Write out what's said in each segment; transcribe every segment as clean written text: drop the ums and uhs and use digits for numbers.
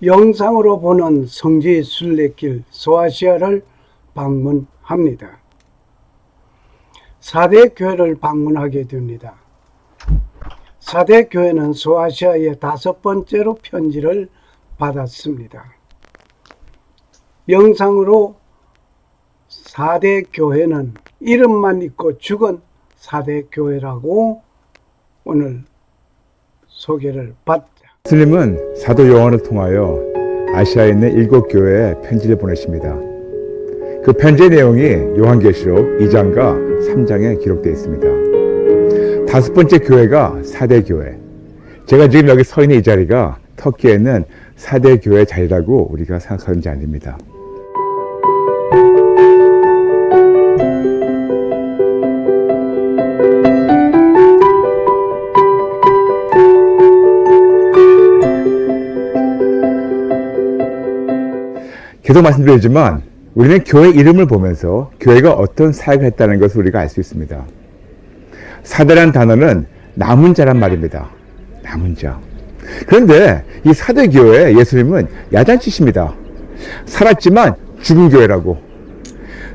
영상으로 보는 성지 순례길 소아시아를 방문합니다. 4대 교회를 방문하게 됩니다. 4대 교회는 소아시아의 5번째로 편지를 받았습니다. 영상으로 4대 교회는 이름만 있고 죽은 4대 교회라고 오늘 소개를 받자. 예수님은 사도 요한을 통하여 아시아에 있는 7교회에 편지를 보내십니다. 그 편지의 내용이 요한계시록 2장과 3장에 기록되어 있습니다. 5번째 교회가 4대 교회. 제가 지금 여기 서 있는 이 자리가 터키에 있는 4대 교회 자리라고 우리가 생각하는 자리입니다. 계속 말씀드리지만 우리는 교회 이름을 보면서 교회가 어떤 사역을 했다는 것을 우리가 알 수 있습니다. 사대라는 단어는 남은 자란 말입니다. 남은 자. 그런데 이 사대 교회에 예수님은 야단치십니다. 살았지만 죽은 교회라고.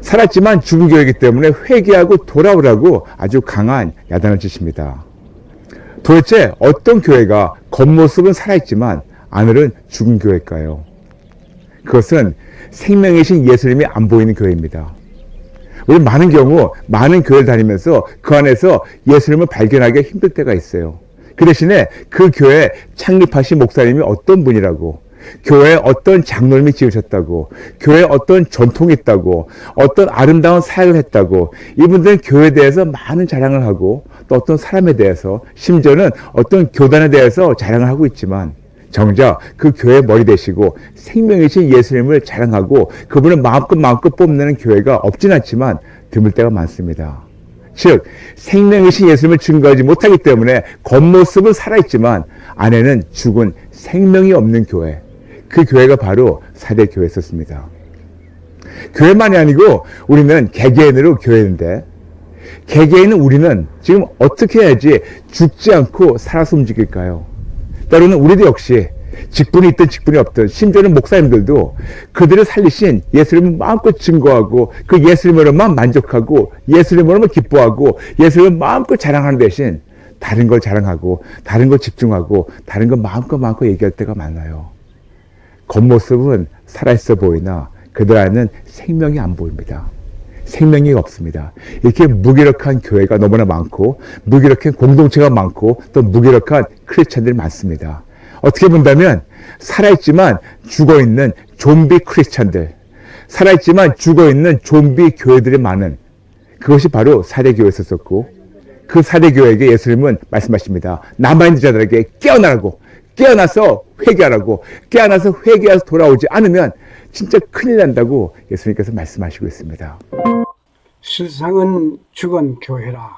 살았지만 죽은 교회이기 때문에 회개하고 돌아오라고 아주 강한 야단을 치십니다. 도대체 어떤 교회가 겉모습은 살아있지만 안으로는 죽은 교회일까요? 그것은 생명이신 예수님이 안 보이는 교회입니다. 우리 많은 경우 많은 교회를 다니면서 그 안에서 예수님을 발견하기 힘들 때가 있어요. 그 대신에 그 교회 창립하신 목사님이 어떤 분이라고, 교회에 어떤 장로님이 지으셨다고, 교회에 어떤 전통이 있다고, 어떤 아름다운 사역을 했다고, 이분들은 교회에 대해서 많은 자랑을 하고 또 어떤 사람에 대해서, 심지어는 어떤 교단에 대해서 자랑을 하고 있지만 정작 그 교회의 머리 되시고 생명이신 예수님을 자랑하고 그분을 마음껏 뽐내는 교회가 없진 않지만 드물 때가 많습니다. 즉 생명이신 예수님을 증거하지 못하기 때문에 겉모습은 살아있지만 안에는 죽은 생명이 없는 교회, 그 교회가 바로 4대 교회였었습니다. 교회만이 아니고 우리는 개개인으로 교회인데, 개개인은 우리는 지금 어떻게 해야지 죽지 않고 살아서 움직일까요? 때로는 우리도 역시 직분이 있든 직분이 없든, 심지어는 목사님들도 그들을 살리신 예수님을 마음껏 증거하고 그 예수님으로만 만족하고 예수님으로만 기뻐하고 예수님을 마음껏 자랑하는 대신 다른 걸 자랑하고 다른 걸 집중하고 다른 걸 마음껏 얘기할 때가 많아요. 겉모습은 살아있어 보이나 그들 안에는 생명이 안 보입니다. 생명이 없습니다. 이렇게 무기력한 교회가 너무나 많고 무기력한 공동체가 많고 또 무기력한 크리스찬들이 많습니다. 어떻게 본다면 살아있지만 죽어있는 좀비 크리스찬들, 살아있지만 죽어있는 좀비 교회들이 많은, 그것이 바로 4대 교회였었고, 그 4대 교회에게 예수님은 말씀하십니다. 남아있는 자들에게 깨어나라고, 깨어나서 회개하라고, 깨어나서 회개해서 돌아오지 않으면 진짜 큰일 난다고 예수님께서 말씀하시고 있습니다. 실상은 죽은 교회라.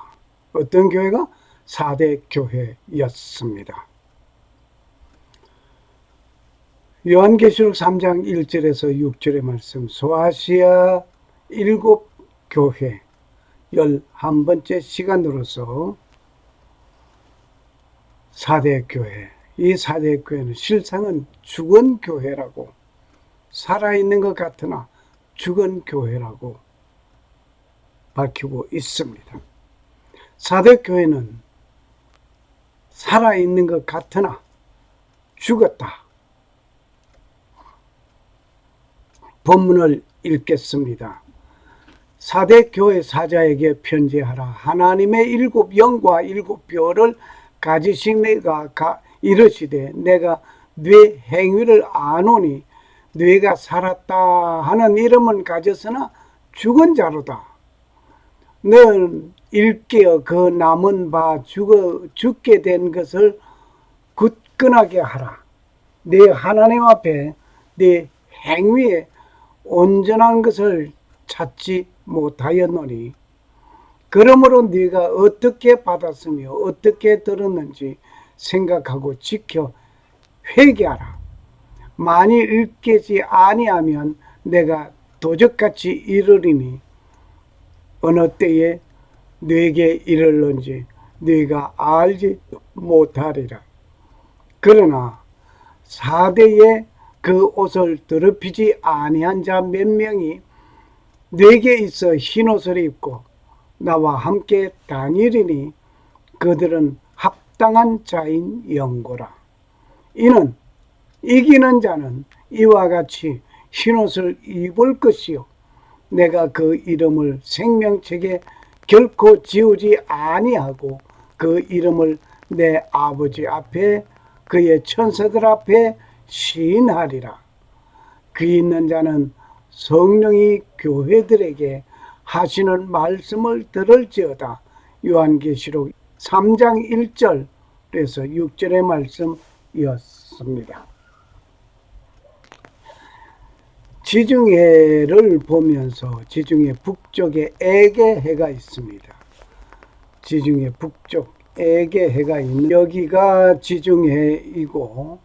어떤 교회가? 4대 교회였습니다. 요한계시록 3장 1절에서 6절의 말씀, 소아시아 7교회 11번째 시간으로서 4대 교회, 이 4대 교회는 실상은 죽은 교회라고, 살아있는 것 같으나 죽은 교회라고 밝히고 있습니다. 4대 교회는 살아있는 것 같으나 죽었다. 본문을 읽겠습니다. 4대 교회 사자에게 편지하라. 하나님의 7영과 7별을 가지신 내가 이르시되 내가 네 행위를 아노니 네가 살았다 하는 이름은 가졌으나 죽은 자로다. 너는 일깨어 그 남은 바 죽게 된 것을 굳건하게 하라. 네 하나님 앞에 네 행위에 온전한 것을 찾지 못하였노니, 그러므로 네가 어떻게 받았으며 어떻게 들었는지 생각하고 지켜 회개하라. 만일 일깨지 아니하면 내가 도적같이 이르리니 어느 때에 네게 이르는지 네가 알지 못하리라. 그러나 4대의 그 옷을 더럽히지 아니한 자 몇 명이 내게 있어 흰옷을 입고 나와 함께 다니리니 그들은 합당한 자인 영고라. 이는 이기는 자는 이와 같이 흰옷을 입을 것이요 내가 그 이름을 생명책에 결코 지우지 아니하고 그 이름을 내 아버지 앞에 그의 천사들 앞에 시인하리라. 귀 있는 자는 성령이 교회들에게 하시는 말씀을 들을지어다. 요한계시록 3장 1절에서 6절의 말씀이었습니다. 지중해를 보면서 지중해 북쪽에 에게해가 있습니다. 지중해 북쪽 에게해가 있는 여기가 지중해이고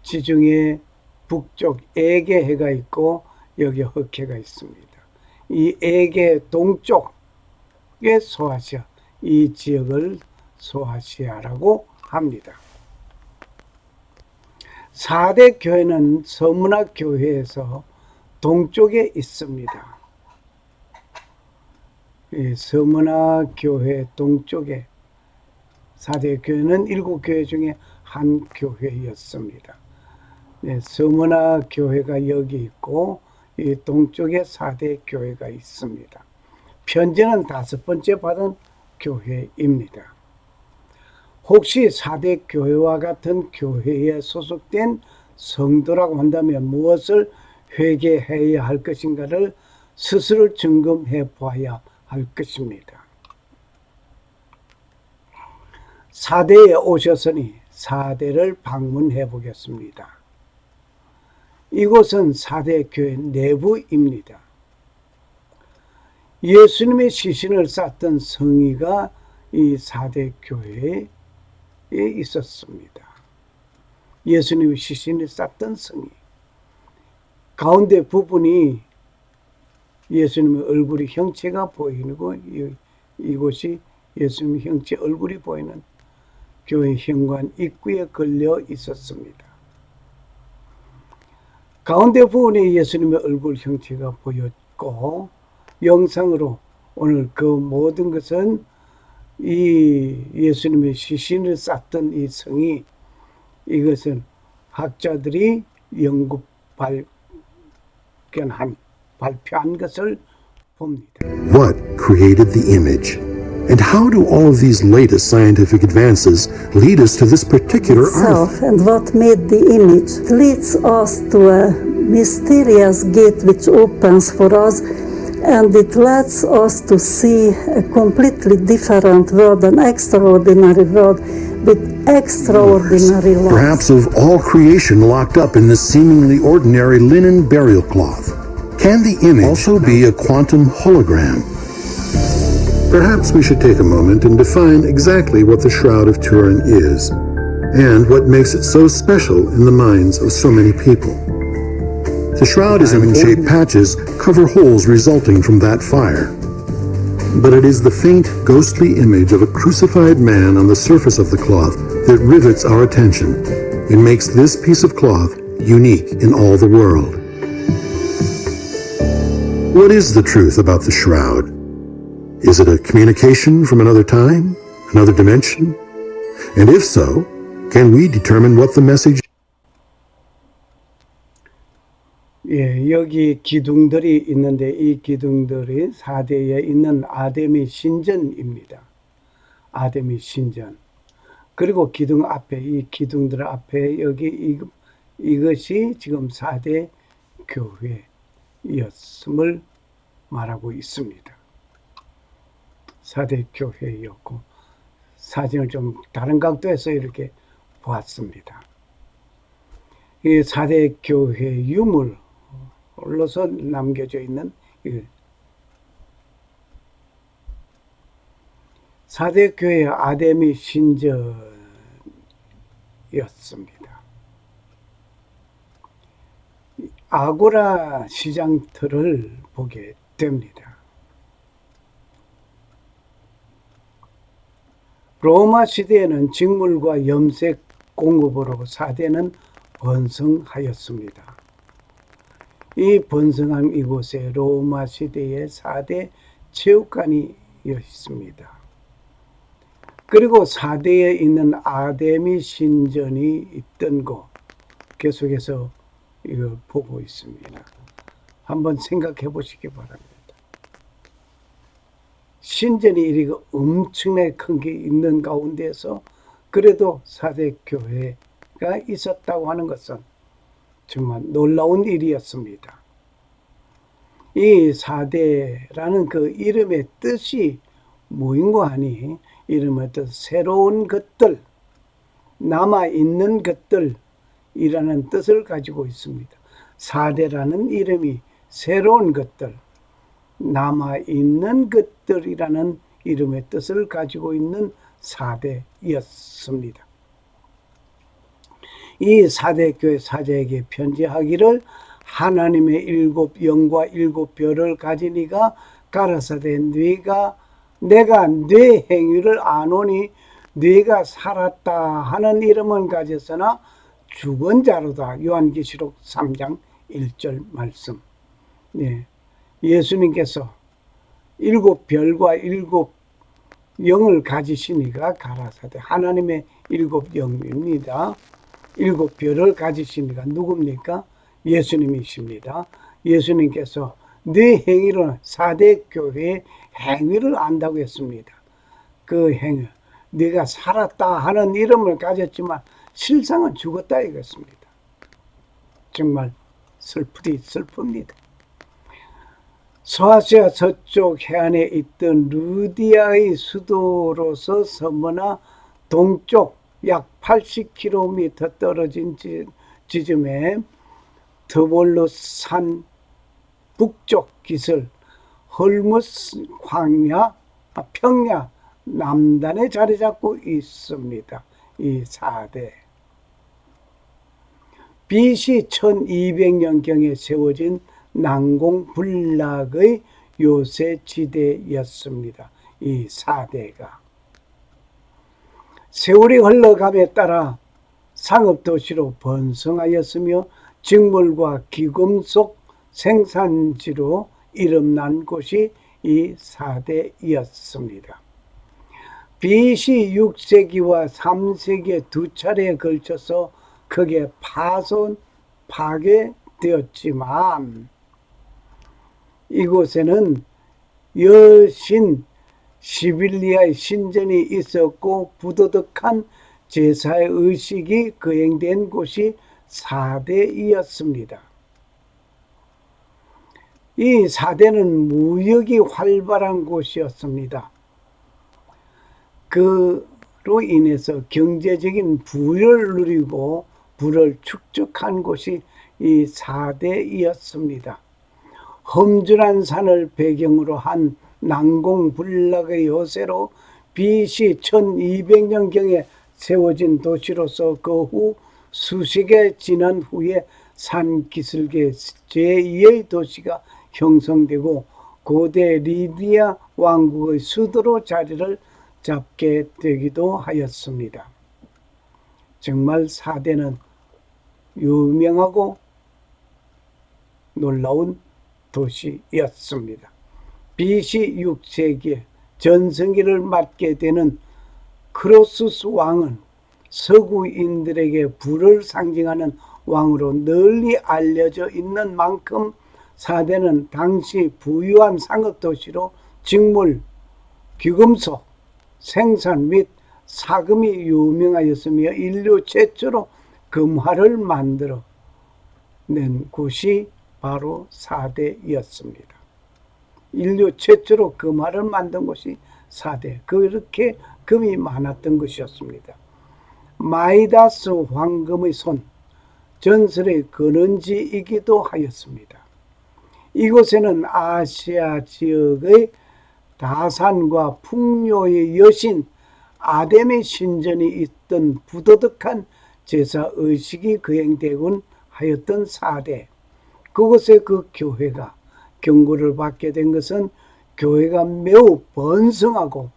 지중해 북쪽 에게해가 있고 여기 흑해가 있습니다. 이 에게 동쪽에 소아시아, 이 지역을 소아시아라고 합니다. 4대 교회는 서문화 교회에서 동쪽에 있습니다. 서문화 교회 동쪽에 4대 교회는 7교회 중에 한 교회였습니다. 서문화 교회가 여기 있고 이 동쪽에 4대 교회가 있습니다. 편지는 5번째 받은 교회입니다. 혹시 4대 교회와 같은 교회에 소속된 성도라고 한다면 무엇을 회개해야 할 것인가를 스스로 점검해 보아야 할 것입니다. 4대에 오셨으니 4대를 방문해 보겠습니다. 이곳은 4대 교회 내부입니다. 예수님의 시신을 쌌던 성의가 이 4대 교회에 있었습니다. 예수님의 시신을 쌌던 성의. 가운데 부분이 예수님의 얼굴이 형체가 보이고 이곳이 예수님의 형체 얼굴이 보이는 교회 현관 입구에 걸려 있었습니다. 가운데 부분에 예수님의 얼굴 형체가 보였고 영상으로 오늘 그 모든 것은 이 예수님의 시신을 쌌던 이 성이 이것은 학자들이 연구 발표한 것을 봅니다. What created the image? And how do all of these latest scientific advances lead us to this particular itself earth? and what made the image leads us to a mysterious gate which opens for us, and it lets us to see a completely different world, an extraordinary world with extraordinary laws. Perhaps of all creation locked up in this seemingly ordinary linen burial cloth. Can the image also be a quantum hologram? Perhaps we should take a moment and define exactly what the Shroud of Turin is, and what makes it so special in the minds of so many people. The shroud is diamond-shaped patches cover holes resulting from that fire. But it is the faint, ghostly image of a crucified man on the surface of the cloth that rivets our attention and makes this piece of cloth unique in all the world. What is the truth about the shroud? Is it a communication from another time, another dimension? And if so, can we determine what the message? 여기 기둥들이 있는데 이 기둥들이 4대에 있는 아데미 신전입니다. 아데미 신전. 그리고 기둥 앞에 이 기둥들 앞에 여기 이것이 지금 4대 교회였음을 말하고 있습니다. 4대 교회였고 사진을 좀 다른 각도에서 이렇게 보았습니다. 이 4대 교회 유물로서 남겨져 있는 4대 교회 아데미 신전이었습니다. 아고라 시장터를 보게 됩니다. 로마 시대에는 직물과 염색 공업으로 4대는 번성하였습니다. 이 번성한 이곳에 로마 시대의 4대 체육관이 있습니다. 그리고 4대에 있는 아데미 신전이 있던 곳 계속해서 이걸 보고 있습니다. 한번 생각해 보시기 바랍니다. 신전이 이렇게 엄청나게 큰 게 있는 가운데서 그래도 4대 교회가 있었다고 하는 것은 정말 놀라운 일이었습니다. 이 4대라는 그 이름의 뜻이 뭐인고 하니 이름의 뜻 새로운 것들, 남아있는 것들이라는 뜻을 가지고 있습니다. 4대라는 이름이 새로운 것들, 남아있는 것들이라는 이름의 뜻을 가지고 있는 4대였습니다. 이 4대 교회 사제에게 편지하기를 하나님의 7영과 7별을 가진 이가 가라사대 내가 네 행위를 아노니 네가 살았다 하는 이름은 가졌으나 죽은 자로다. 요한계시록 3장 1절 말씀. 네. 예수님께서 7별과 7영을 가지신 이가 가라사대 하나님의 7영입니다. 7별을 가지신 이가 누굽니까? 예수님이십니다. 예수님께서 네 행위를 4대 교회의 행위를 안다고 했습니다. 그 행위, 네가 살았다 하는 이름을 가졌지만 실상은 죽었다 이것입니다. 정말 슬픕니다. 서아시아 서쪽 해안에 있던 루디아의 수도로서 서머나 동쪽 약 80km 떨어진 지점에 드볼로스 산 북쪽 기슭 헐무스 평야 남단에 자리 잡고 있습니다. 이 4대. BC 1200년경에 세워진 난공불락의 요새지대였습니다. 이 4대가. 세월이 흘러감에 따라 상업도시로 번성하였으며 직물과 기금속 생산지로 이름난 곳이 이 4대였습니다. BC 6세기와 3세기에 두 차례에 걸쳐서 크게 파괴되었지만 이곳에는 여신 시빌리아의 신전이 있었고 부도덕한 제사의 의식이 거행된 곳이 4대이었습니다. 이 4대는 무역이 활발한 곳이었습니다. 그로 인해서 경제적인 부를 누리고 부를 축적한 곳이 이 4대이었습니다. 험준한 산을 배경으로 한 난공불락의 요새로 BC 1200년경에 세워진 도시로서 그 후 수세기 지난 후에 산 기슭에 제2의 도시가 형성되고 고대 리디아 왕국의 수도로 자리를 잡게 되기도 하였습니다. 정말 4대는 유명하고 놀라운 도시였습니다. BC 6세기에 전성기를 맞게 되는 크로수스 왕은 서구인들에게 부를 상징하는 왕으로 널리 알려져 있는 만큼 4대는 당시 부유한 상업도시로 직물, 귀금속, 생산 및 사금이 유명하였으며 인류 최초로 금화를 만들어 낸 곳이 바로 4대였습니다. 인류 최초로 금화를 만든 곳이 4대. 그렇게 금이 많았던 것이었습니다. 마이다스 황금의 손, 전설의 근원지이기도 하였습니다. 이곳에는 아시아 지역의 다산과 풍요의 여신 아데미 신전이 있던 부도덕한 제사의식이 거행되곤 하였던 4대. 그곳에 그 교회가 경고를 받게 된 것은 교회가 매우 번성하고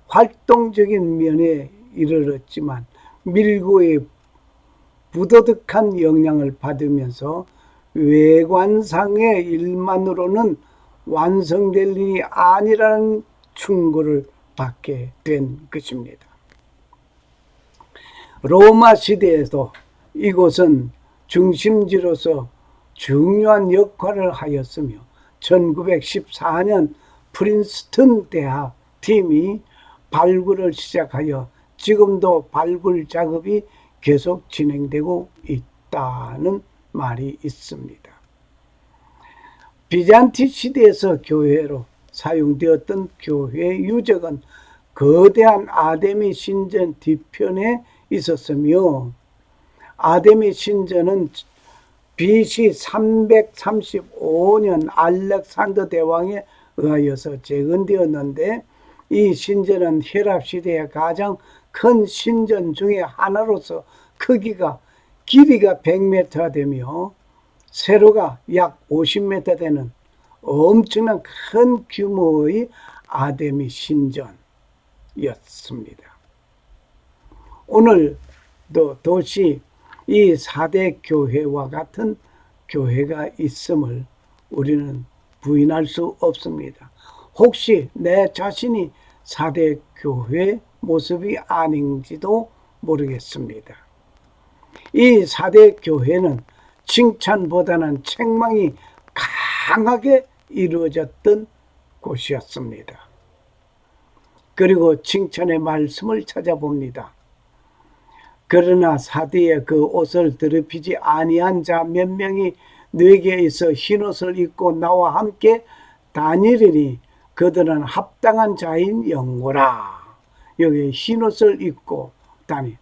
활동적인 면에 이르렀지만 밀고의 부도덕한 영향을 받으면서 외관상의 일만으로는 완성될 일이 아니라는 충고를 받게 된 것입니다. 로마 시대에도 이곳은 중심지로서 중요한 역할을 하였으며 1914년 프린스턴 대학 팀이 발굴을 시작하여 지금도 발굴 작업이 계속 진행되고 있다는 말이 있습니다. 비잔티 시대에서 교회로 사용되었던 교회 유적은 거대한 아데미 신전 뒤편에 있었으며 아데미 신전은 BC 335년 알렉산더 대왕에 의하여서 재건되었는데 이 신전은 헬랍 시대의 가장 큰 신전 중에 하나로서 크기가 길이가 100m 되며 세로가 약 50m 되는 엄청난 큰 규모의 아데미 신전이었습니다. 오늘도 도시 이 4대 교회와 같은 교회가 있음을 우리는 부인할 수 없습니다. 혹시 내 자신이 4대 교회 모습이 아닌지도 모르겠습니다. 이 4대 교회는 칭찬보다는 책망이 강하게 이루어졌던 곳이었습니다. 그리고 칭찬의 말씀을 찾아봅니다. 그러나 4대의 그 옷을 더럽히지 아니한 자 몇 명이 네게 있어 흰옷을 입고 나와 함께 다니리니 그들은 합당한 자인 영고라. 여기 흰옷을 입고 다니.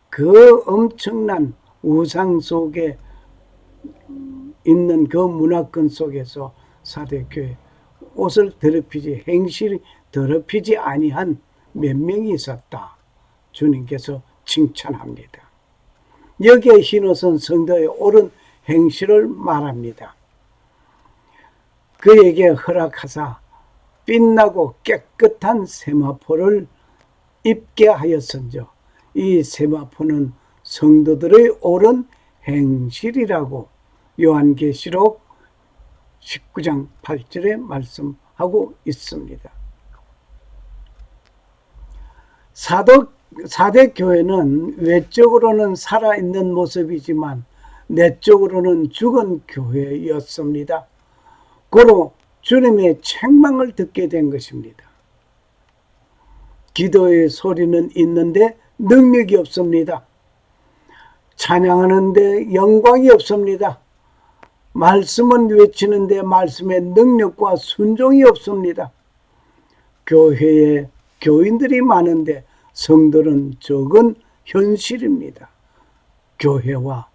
그 엄청난 우상 속에 있는 그 문화권 속에서 4대 교회 옷을 더럽히지 행실이 더럽히지 아니한 몇 명이 있었다. 주님께서 칭찬합니다. 여기에 흰옷은 성도의 옳은 행실을 말합니다. 그에게 허락하사 빛나고 깨끗한 세마포를 입게 하였은즉 이 세마포는 성도들의 옳은 행실이라고 요한계시록 19장 8절에 말씀하고 있습니다. 4대 교회는 외적으로는 살아있는 모습이지만 내적으로는 죽은 교회였습니다. 고로 주님의 책망을 듣게 된 것입니다. 기도의 소리는 있는데 능력이 없습니다. 찬양하는데 영광이 없습니다. 말씀은 외치는데 말씀의 능력과 순종이 없습니다. 교회에 교인들이 많은데 성도는 적은 현실입니다. 교회와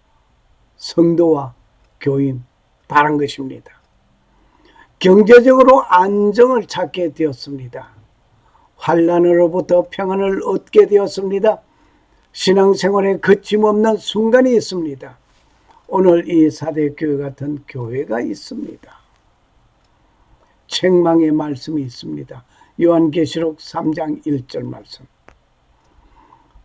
성도와 교인 다른 것입니다. 경제적으로 안정을 찾게 되었습니다. 환난으로부터 평안을 얻게 되었습니다. 신앙생활에 거침없는 순간이 있습니다. 오늘 이 4대 교회 같은 교회가 있습니다. 책망의 말씀이 있습니다. 요한계시록 3장 1절 말씀.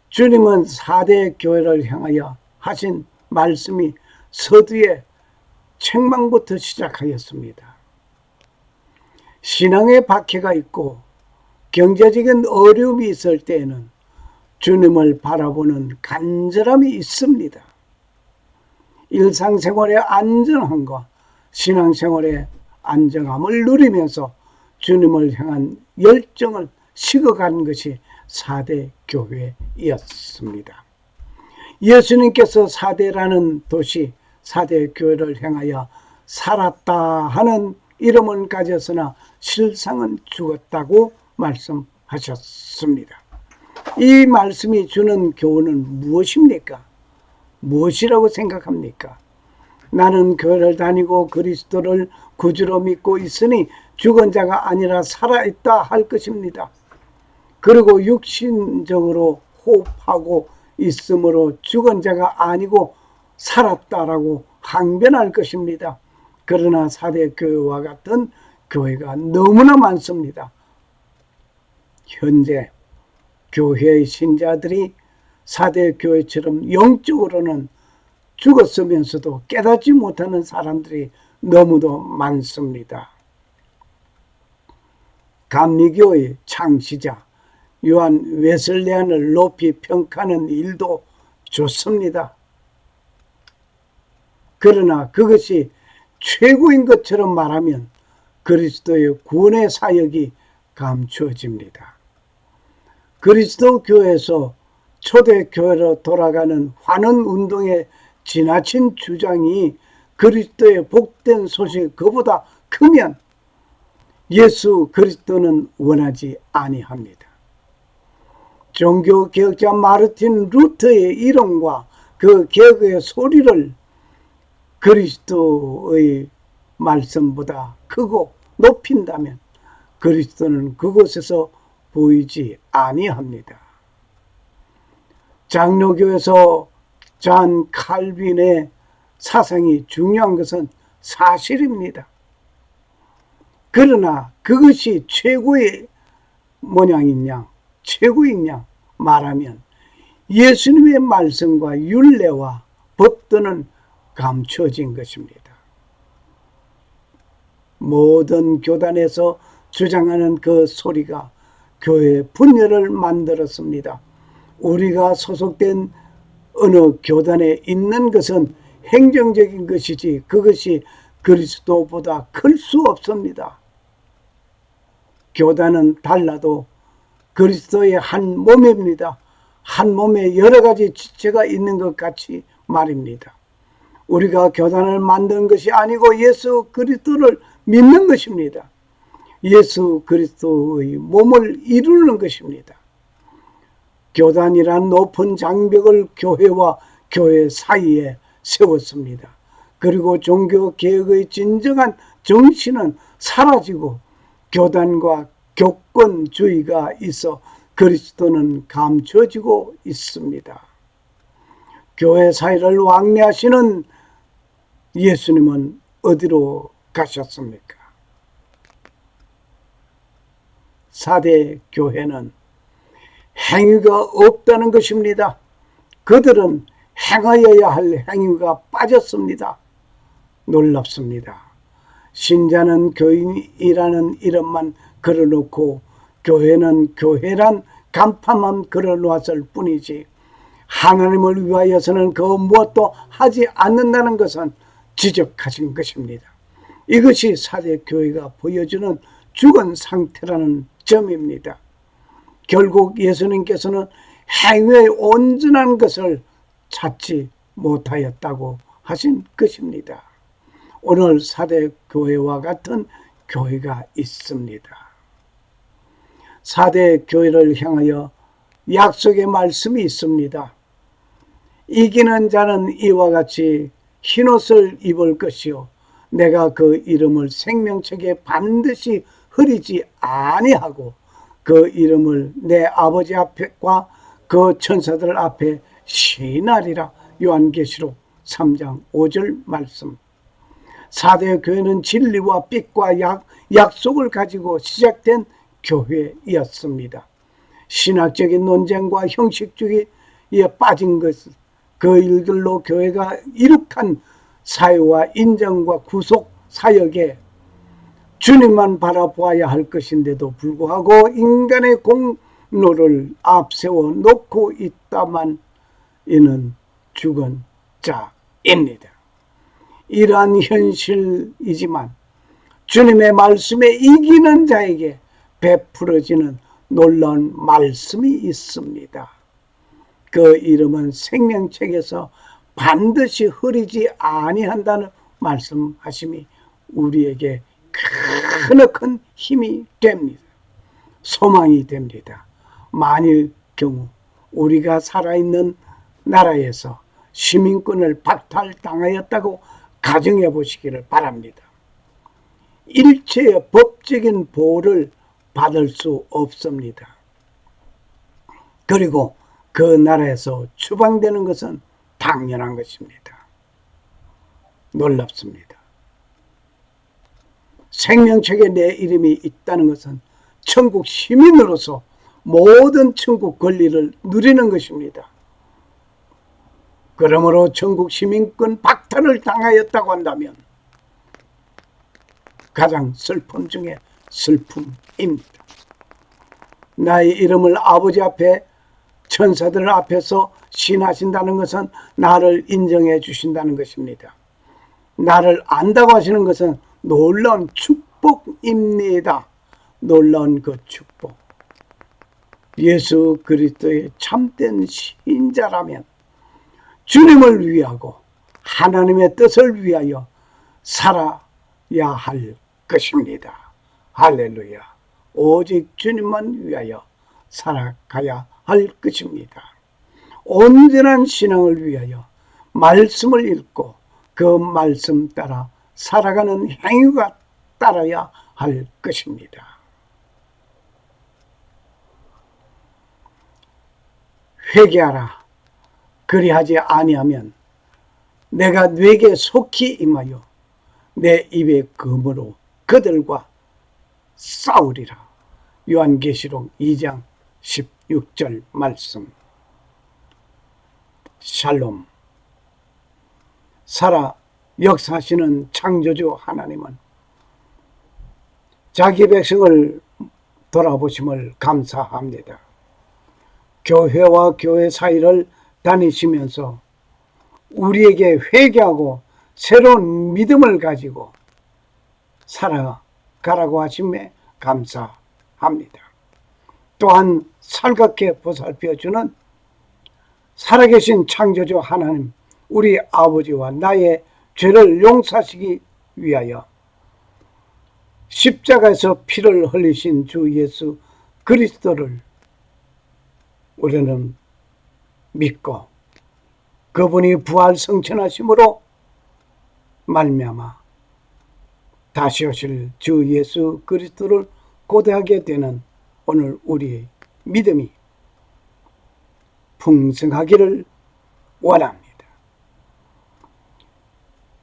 주님은 4대 교회를 향하여 하신 말씀이 서두에 책망부터 시작하였습니다. 신앙의 박해가 있고 경제적인 어려움이 있을 때에는 주님을 바라보는 간절함이 있습니다. 일상생활의 안전함과 신앙생활의 안정함을 누리면서 주님을 향한 열정을 식어간 것이 4대 교회였습니다. 예수님께서 4대라는 도시 4대 교회를 향하여 살았다 하는 이름은 가졌으나 실상은 죽었다고 말씀하셨습니다. 이 말씀이 주는 교훈은 무엇입니까? 무엇이라고 생각합니까? 나는 교회를 다니고 그리스도를 구주로 믿고 있으니 죽은 자가 아니라 살아있다 할 것입니다. 그리고 육신적으로 호흡하고 있으므로 죽은 자가 아니고 살았다라고 항변할 것입니다. 그러나 4대 교회와 같은 교회가 너무나 많습니다. 현재 교회의 신자들이 4대 교회처럼 영적으로는 죽었으면서도 깨닫지 못하는 사람들이 너무도 많습니다. 감리교의 창시자 요한 웨슬레안을 높이 평가하는 일도 좋습니다. 그러나 그것이 최고인 것처럼 말하면 그리스도의 구원의 사역이 감추어집니다. 그리스도 교회에서 초대교회로 돌아가는 환원 운동의 지나친 주장이 그리스도의 복된 소식 그보다 크면 예수 그리스도는 원하지 아니합니다. 종교개혁자 마르틴 루터의 이론과 그 개혁의 소리를 그리스도의 말씀보다 크고 높인다면 그리스도는 그곳에서 보이지 아니합니다. 장로교에서 잔 칼빈의 사상이 중요한 것은 사실입니다. 그러나 그것이 최고의 모양이냐, 최고이냐 말하면 예수님의 말씀과 율례와 법도는 감춰진 것입니다. 모든 교단에서 주장하는 그 소리가 교회의 분열을 만들었습니다. 우리가 소속된 어느 교단에 있는 것은 행정적인 것이지 그것이 그리스도보다 클 수 없습니다. 교단은 달라도 그리스도의 한 몸입니다. 한 몸에 여러 가지 지체가 있는 것 같이 말입니다. 우리가 교단을 만든 것이 아니고 예수 그리스도를 믿는 것입니다. 예수 그리스도의 몸을 이루는 것입니다. 교단이란 높은 장벽을 교회와 교회 사이에 세웠습니다. 그리고 종교개혁의 진정한 정신은 사라지고 교단과 교권주의가 있어 그리스도는 감춰지고 있습니다. 교회 사이를 왕래하시는 예수님은 어디로 가셨습니까? 4대 교회는 행위가 없다는 것입니다. 그들은 행하여야 할 행위가 빠졌습니다. 놀랍습니다. 신자는 교인이라는 이름만 걸어놓고 교회는 교회란 간판만 걸어놓았을 뿐이지 하나님을 위하여서는 그 무엇도 하지 않는다는 것은 지적하신 것입니다. 이것이 4대 교회가 보여주는 죽은 상태라는 점입니다. 결국 예수님께서는 행위의 온전한 것을 찾지 못하였다고 하신 것입니다. 오늘 4대 교회와 같은 교회가 있습니다. 4대 교회를 향하여 약속의 말씀이 있습니다. 이기는 자는 이와 같이 흰옷을 입을 것이요 내가 그 이름을 생명책에 반드시 흐리지 아니하고 그 이름을 내 아버지 앞과 그 천사들 앞에 시인하리라. 요한계시록 3장 5절 말씀. 4대 교회는 진리와 빛과 약속을 가지고 시작된 교회였습니다. 신학적인 논쟁과 형식주의에 빠진 것, 그 일들로 교회가 이룩한 사회와 인정과 구속 사역에 주님만 바라보아야 할 것인데도 불구하고 인간의 공로를 앞세워 놓고 있다만 이는 죽은 자입니다. 이러한 현실이지만 주님의 말씀에 이기는 자에게 베풀어지는 놀라운 말씀이 있습니다. 그 이름은 생명책에서 반드시 흐리지 아니한다는 말씀하심이 우리에게 크나큰 힘이 됩니다. 소망이 됩니다. 만일 경우 우리가 살아있는 나라에서 시민권을 박탈당하였다고 가정해 보시기를 바랍니다. 일체의 법적인 보호를 받을 수 없습니다. 그리고 그 나라에서 추방되는 것은 당연한 것입니다. 놀랍습니다. 생명책에 내 이름이 있다는 것은 천국 시민으로서 모든 천국 권리를 누리는 것입니다. 그러므로 전국 시민권 박탈을 당하였다고 한다면 가장 슬픔 중에 슬픔입니다. 나의 이름을 아버지 앞에 천사들 앞에서 신하신다는 것은 나를 인정해 주신다는 것입니다. 나를 안다고 하시는 것은 놀라운 축복입니다. 놀라운 그 축복. 예수 그리스도의 참된 신자라면 주님을 위하고 하나님의 뜻을 위하여 살아야 할 것입니다. 할렐루야. 오직 주님만 위하여 살아가야 할 것입니다. 온전한 신앙을 위하여 말씀을 읽고 그 말씀 따라 살아가는 행위가 따라야 할 것입니다. 회개하라. 그리하지 아니하면 내가 네게 속히 임하여 내 입의 검으로 그들과 싸우리라. 요한계시록 2장 16절 말씀. 샬롬. 살아 역사하시는 창조주 하나님은 자기 백성을 돌아보심을 감사합니다. 교회와 교회 사이를 다니시면서 우리에게 회개하고 새로운 믿음을 가지고 살아가라고 하심에 감사합니다. 또한 살갑게 보살펴주는 살아계신 창조주 하나님, 우리 아버지와 나의 죄를 용서하시기 위하여 십자가에서 피를 흘리신 주 예수 그리스도를 우리는 믿고 그분이 부활 성천하심으로 말미암아 다시 오실 주 예수 그리스도를 고대하게 되는 오늘 우리의 믿음이 풍성하기를 원합니다.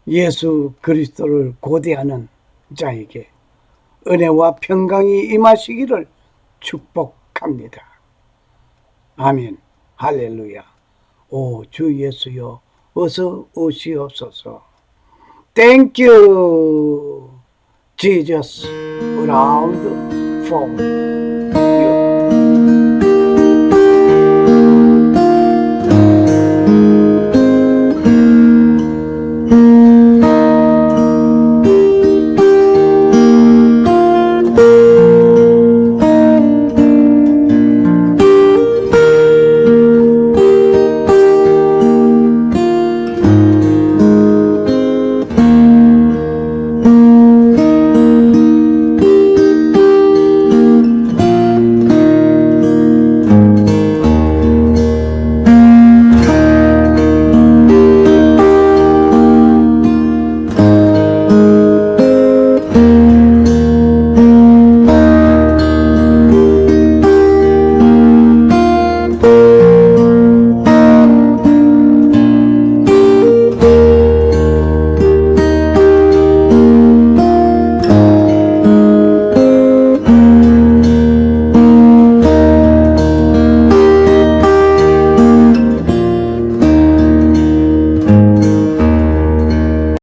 예수 그리스도를 고대하는 자에게 은혜와 평강이 임하시기를 축복합니다. 아멘. 할렐루야. 오 주 예수여 어서 오시옵소서. Thank you, Jesus, around the phone.